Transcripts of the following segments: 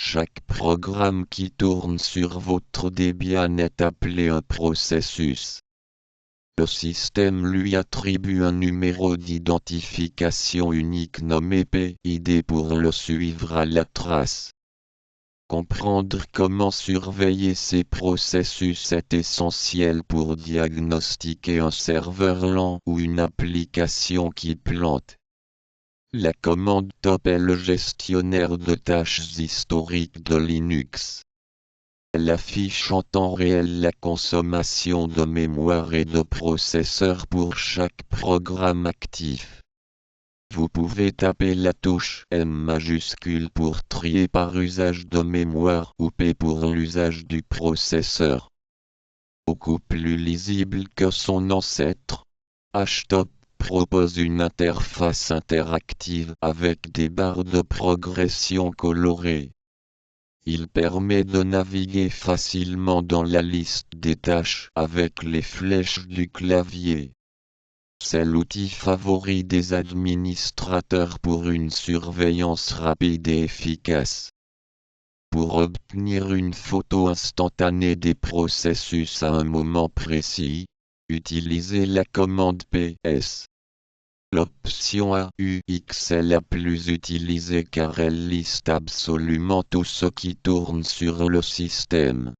Chaque programme qui tourne sur votre Debian est appelé un processus. Le système lui attribue un numéro d'identification unique nommé PID pour le suivre à la trace. Comprendre comment surveiller ces processus est essentiel pour diagnostiquer un serveur lent ou une application qui plante. La commande top est le gestionnaire de tâches historiques de Linux. Elle affiche en temps réel la consommation de mémoire et de processeur pour chaque programme actif. Vous pouvez taper la touche M majuscule pour trier par usage de mémoire ou P pour l'usage du processeur. Beaucoup plus lisible que son ancêtre, HTOP propose une interface interactive avec des barres de progression colorées. Il permet de naviguer facilement dans la liste des tâches avec les flèches du clavier. C'est l'outil favori des administrateurs pour une surveillance rapide et efficace. Pour obtenir une photo instantanée des processus à un moment précis, utilisez la commande PS. L'option AUX est la plus utilisée car elle liste absolument tout ce qui tourne sur le système.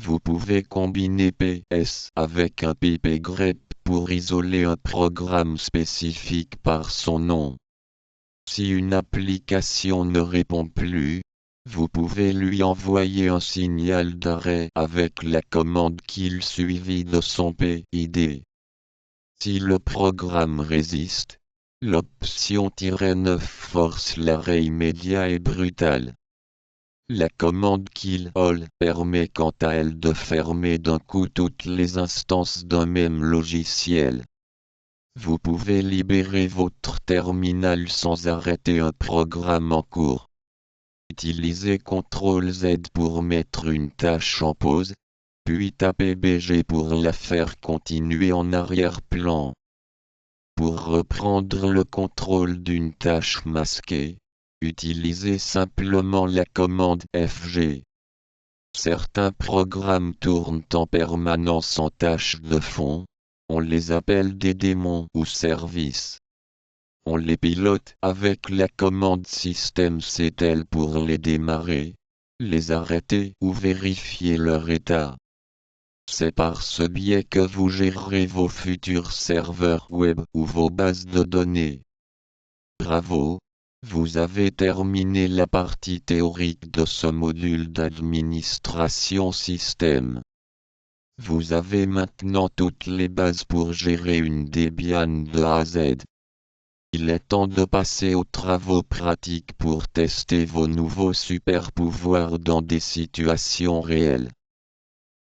Vous pouvez combiner PS avec un pipgrep pour isoler un programme spécifique par son nom. Si une application ne répond plus, vous pouvez lui envoyer un signal d'arrêt avec la commande kill suivie de son PID. Si le programme résiste, l'option -9 force l'arrêt immédiat et brutal. La commande kill all permet quant à elle de fermer d'un coup toutes les instances d'un même logiciel. Vous pouvez libérer votre terminal sans arrêter un programme en cours. Utilisez CTRL-Z pour mettre une tâche en pause, puis tapez BG pour la faire continuer en arrière-plan. Pour reprendre le contrôle d'une tâche masquée, utilisez simplement la commande FG. Certains programmes tournent en permanence en tâche de fond, on les appelle des démons ou services. On les pilote avec la commande systemctl pour les démarrer, les arrêter ou vérifier leur état. C'est par ce biais que vous gérerez vos futurs serveurs web ou vos bases de données. Bravo, vous avez terminé la partie théorique de ce module d'administration système. Vous avez maintenant toutes les bases pour gérer une Debian de A à Z. Il est temps de passer aux travaux pratiques pour tester vos nouveaux super pouvoirs dans des situations réelles.